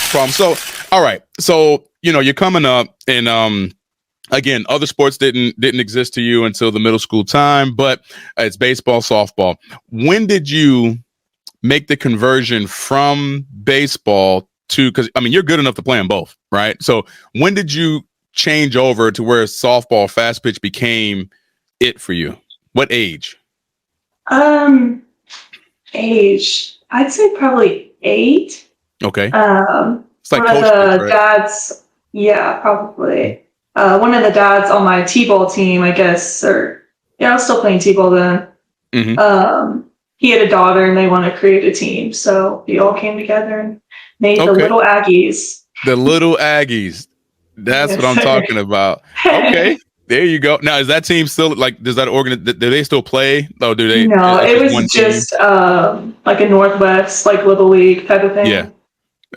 problem. So, all right. So, you're coming up and, again, other sports didn't exist to you until the middle school time, but it's baseball, softball. When did you make the conversion from baseball to, because you're good enough to play them both, right? So when did you change over to where softball fast pitch became it for you? What age? Age, I'd say probably 8. Okay. It's like one of the right? Dads, yeah, probably. One of the dads on my T-ball team, I guess, I was still playing T-ball then. Mm-hmm. He had a daughter and they want to create a team. So we all came together and made the Little Aggies. The Little Aggies. That's yes, what I'm talking about. Okay. There you go. Now, is that team still does that do they still play? Oh, do they? No, it was just like a Northwest, Little League type of thing. Yeah.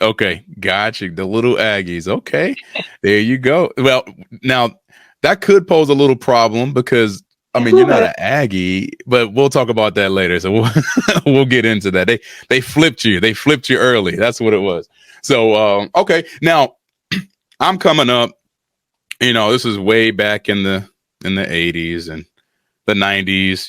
Okay. Gotcha. The Little Aggies. Okay. There you go. Well, now that could pose a little problem because you're not an Aggie, but we'll talk about that later. So we'll get into that. They flipped you. They flipped you early. That's what it was. So, okay. Now I'm coming up, this is way back in the 80s and the 90s,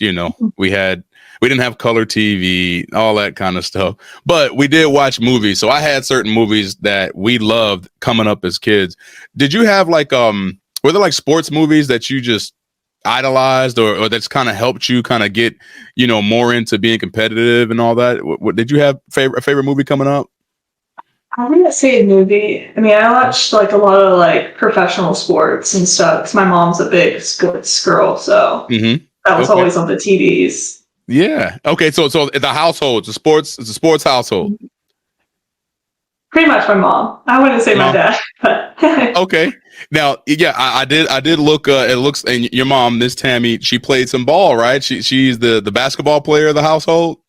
we didn't have color TV, all that kind of stuff, but we did watch movies. So I had certain movies that we loved coming up as kids. Did you have were there sports movies that you just idolized or that's kind of helped you kind of get, more into being competitive and all that? Did you have a favorite movie coming up? I wouldn't say a movie. I watched a lot of professional sports and stuff because my mom's a big sports girl, so that was always on the TVs. Yeah. Okay. So the household, it's a sports household. Pretty much my mom. I wouldn't say my dad. But okay. Now, yeah, I did look. It looks, and your mom, Miss Tammy, she played some ball, right? She's the basketball player of the household.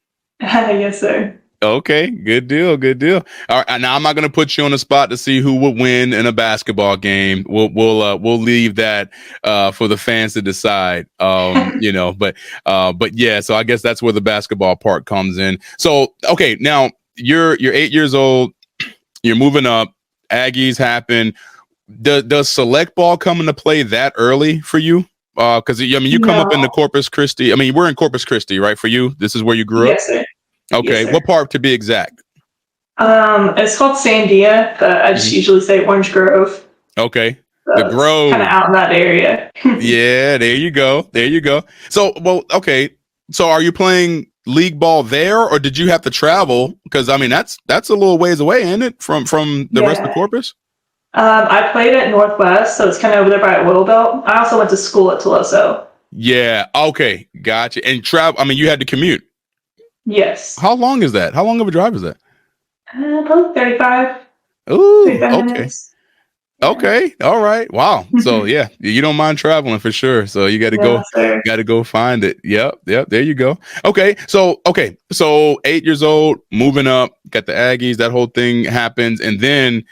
Yes, sir. Okay, good deal. All right, now I'm not going to put you on the spot to see who would win in a basketball game. We'll leave that for the fans to decide. But yeah, so I guess that's where the basketball part comes in. So okay, now you're 8 years old. You're moving up. Aggies happen. Does select ball come into play that early for you? Because you come up in the Corpus Christi. We're in Corpus Christi, right? For you, this is where you grew up. Yes, sir. Okay, yes, what part to be exact? It's called Sandia, but I just usually say Orange Grove. Okay, so the Grove. Kind of out in that area. Yeah, there you go. So, okay. So, are you playing league ball there, or did you have to travel? Because that's a little ways away, isn't it, from the rest of Corpus? I played at Northwest, so it's kind of over there by Oil Belt. I also went to school at Toloso. Yeah. Okay, gotcha. And travel. You had to commute. Yes. How long is that? How long of a drive is that? Probably 35. Ooh, okay. Minutes. Okay. All right. Wow. So yeah, you don't mind traveling for sure. So you got to go find it. Yep. There you go. Okay. So 8 years old, moving up, got the Aggies, that whole thing happens. And then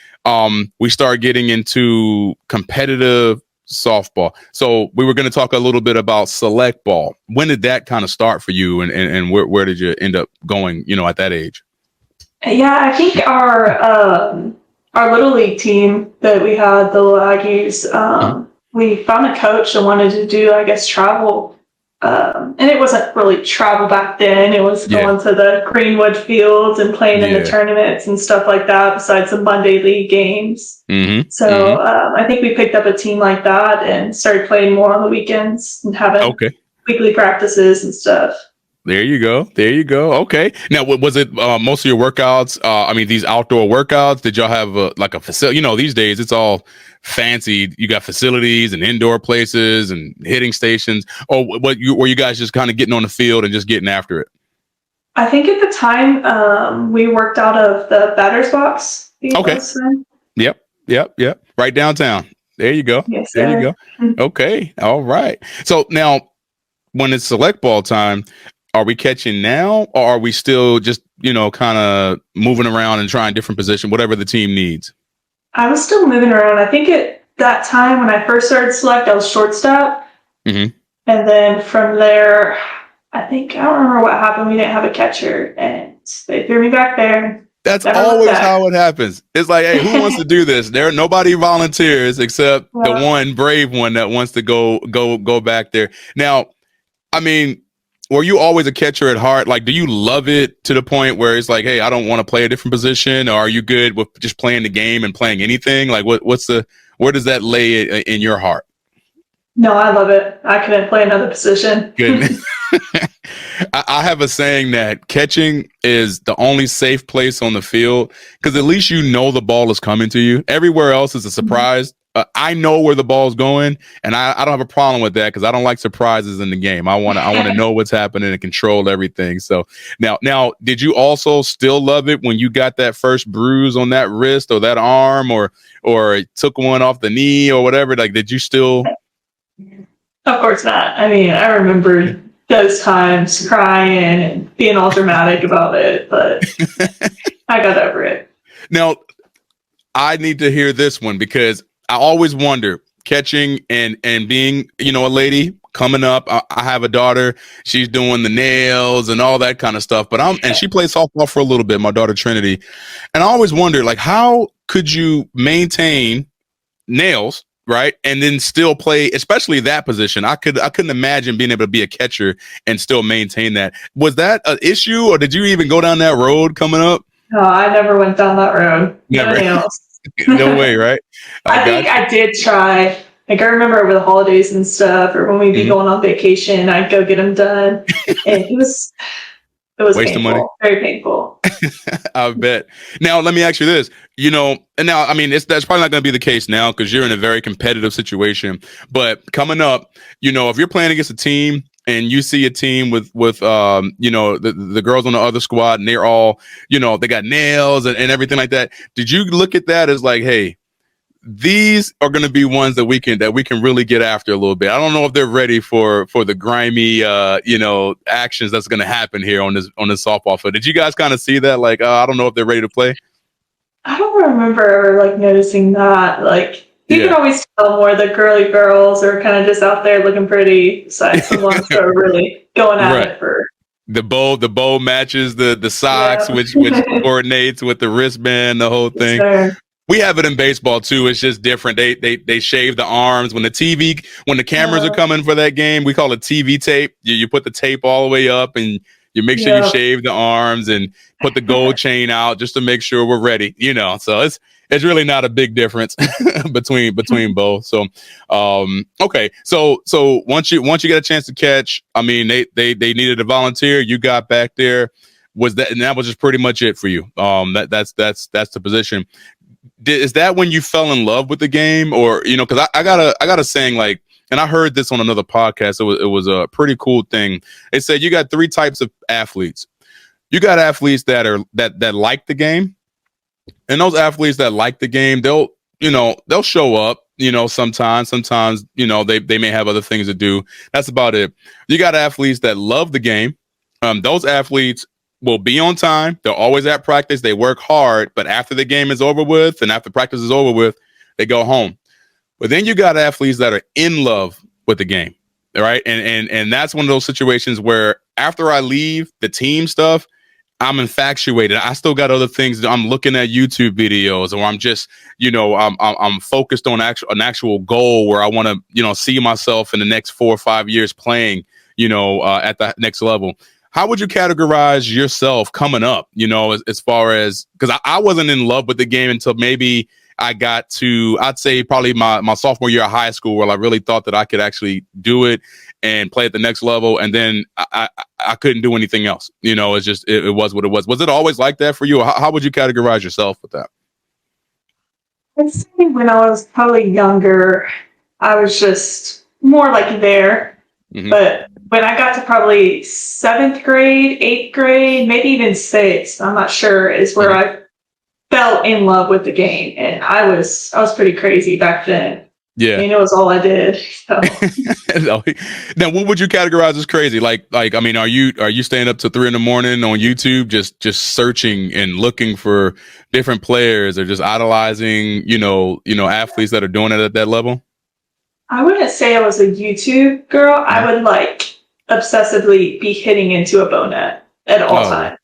we start getting into competitive softball. So we were going to talk a little bit about select ball. When did that kind of start for you and where did you end up going, at that age? Yeah, I think our Little League team that we had, the Little Aggies, we found a coach that wanted to do, I guess, travel. And it wasn't really travel back then. It was going to the Greenwood fields and playing in the tournaments and stuff like that, besides some Monday league games. So I think we picked up a team like that and started playing more on the weekends and having weekly practices and stuff. There you go. Okay. Now, was it most of your workouts? These outdoor workouts, did y'all have a facility? These days it's all fancy. You got facilities and indoor places and hitting stations. Or were you guys just kind of getting on the field and just getting after it? I think at the time we worked out of the batter's box. Okay. Yep. Right downtown. There you go. Yes, there you go. Okay. All right. So now, when it's select ball time, are we catching now, or are we still just, kind of moving around and trying different position, whatever the team needs? I was still moving around. I think at that time when I first started select, I was shortstop. And then from there, I don't remember what happened. We didn't have a catcher, and they threw me back there. That's Never looked always back. how it happens. It's like, hey, who wants to do this? Nobody volunteers except the one brave one that wants to go back there. Now, I mean, were you always a catcher at heart? Like, do you love it to the point where it's like, hey, I don't want to play a different position? Or are you good with just playing the game and playing anything? Like, where does that lay in your heart? No, I love it. I couldn't play another position. Goodness. I have a saying that catching is the only safe place on the field because at least you know the ball is coming to you. Everywhere else is a surprise. I know where the ball's going, and I don't have a problem with that because I don't like surprises in the game. I want to know what's happening and control everything. So now, did you also still love it when you got that first bruise on that wrist or that arm, or took one off the knee or whatever? Like, did you still? Of course not. I mean, I remember those times crying and being all dramatic about it, but I got over it. Now, I need to hear this one because I always wonder, catching and being, a lady coming up. I have a daughter. She's doing the nails and all that kind of stuff. But and she plays softball for a little bit, my daughter Trinity. And I always wonder, like, how could you maintain nails, right, and then still play, especially that position? I couldn't imagine being able to be a catcher and still maintain that. Was that an issue, or did you even go down that road coming up? No, I never went down that road. Never. No nails. No way, right? I think I did try. Like, I remember over the holidays and stuff, or when we'd be going on vacation, I'd go get them done, and it was waste painful, of money. very painful. I bet. Now, let me ask you this. And now, I mean, that's probably not going to be the case now because you're in a very competitive situation. But coming up, if you're playing against a team and you see a team with the girls on the other squad and they're all, they got nails and everything like that. Did you look at that as like, hey, these are going to be ones that we can really get after a little bit? I don't know if they're ready for the grimy, actions that's going to happen here on this softball field. Did you guys kind of see that? Like, I don't know if they're ready to play. I don't remember like noticing that. Like, you can always tell more the girly girls are kind of just out there looking pretty, besides the ones that are really going at it for. The bow matches the socks, which coordinates with the wristband, the whole thing. Sure. We have it in baseball too. It's just different. They shave the arms when the cameras are coming for that game. We call it TV tape. You put the tape all the way up and you make sure you shave the arms and put the gold chain out just to make sure we're ready. So it's really not a big difference between both. So okay. So once you get a chance to catch, I mean they needed a volunteer. You got back there. And that was just pretty much it for you. That's the position. Is that when you fell in love with the game, or because I got a saying, like, and I heard this on another podcast. It was a pretty cool thing. It said you got three types of athletes. You got athletes that like the game, and those athletes that like the game, they'll show up. Sometimes they may have other things to do. That's about it. You got athletes that love the game. Those athletes will be on time. They're always at practice. They work hard, but after the game is over with and after practice is over with, they go home. But then you got athletes that are in love with the game, right? And that's one of those situations where after I leave the team stuff, I'm infatuated. I still got other things. I'm looking at YouTube videos, or I'm just, I'm focused on an actual goal where I want to, see myself in the next 4 or 5 years playing, at the next level. How would you categorize yourself coming up, as far as, because I wasn't in love with the game until maybe I got to, I'd say probably my sophomore year of high school, where I really thought that I could actually do it and play at the next level. And then I couldn't do anything else. It's just, it was what it was. Was it always like that for you? How would you categorize yourself with that? I'd say when I was probably younger, I was just more like there. Mm-hmm. But when I got to probably 7th grade, 8th grade, maybe even 6th, I'm not sure, is where I fell in love with the game. And I was pretty crazy back then. Yeah. I mean, it was all I did. So. Now, what would you categorize as crazy? Like, I mean, are you staying up to 3 a.m. on YouTube, just searching and looking for different players, or just idolizing, athletes that are doing it at that level? I wouldn't say I was a YouTube girl. I would obsessively be hitting into a bow net at all times.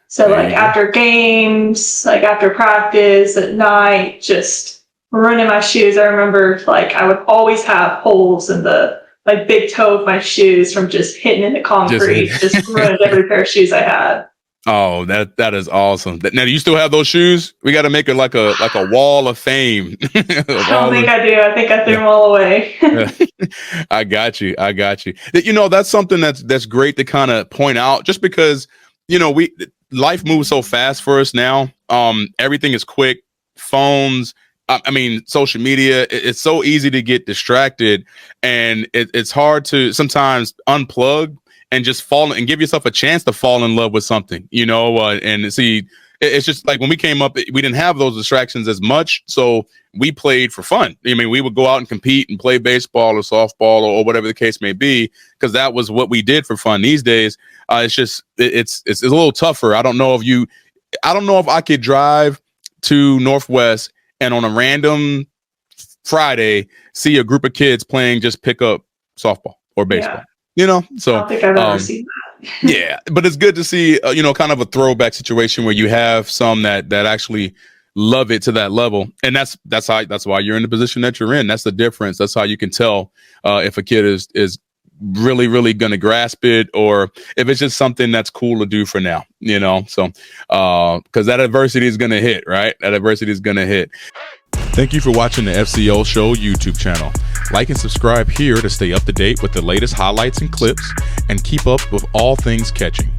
So like after games, like after practice at night, just ruining my shoes. I remember like I would always have holes in the like big toe of my shoes from just hitting into concrete. Just ruined every pair of shoes I had. Oh, that is awesome. Now, do you still have those shoes? We got to make it like a wall of fame. I don't think I do. I think I threw them all away. I got you. You know, that's something that's great to kind of point out, just because, you know, life moves so fast for us now. Everything is quick. Phones. I mean, social media. It's so easy to get distracted, and it's hard to sometimes unplug and just fall and give yourself a chance to fall in love with something, you know, and see, it's just like when we came up, we didn't have those distractions as much. So we played for fun. I mean, we would go out and compete and play baseball or softball or whatever the case may be, because that was what we did for fun. These days, it's just, it's a little tougher. I don't know if I could drive to Northwest and on a random Friday, see a group of kids playing just pickup softball or baseball. Yeah. You know, so I don't think I've ever seen that. Yeah, but it's good to see, you know, kind of a throwback situation where you have some that actually love it to that level, and that's why you're in the position that you're in. That's the difference. That's how you can tell if a kid is really going to grasp it, or if it's just something that's cool to do for now. You know, so because that adversity is going to hit, right? That adversity is going to hit. Thank you for watching the FCO Show YouTube channel. Like and subscribe here to stay up to date with the latest highlights and clips, and keep up with all things catching.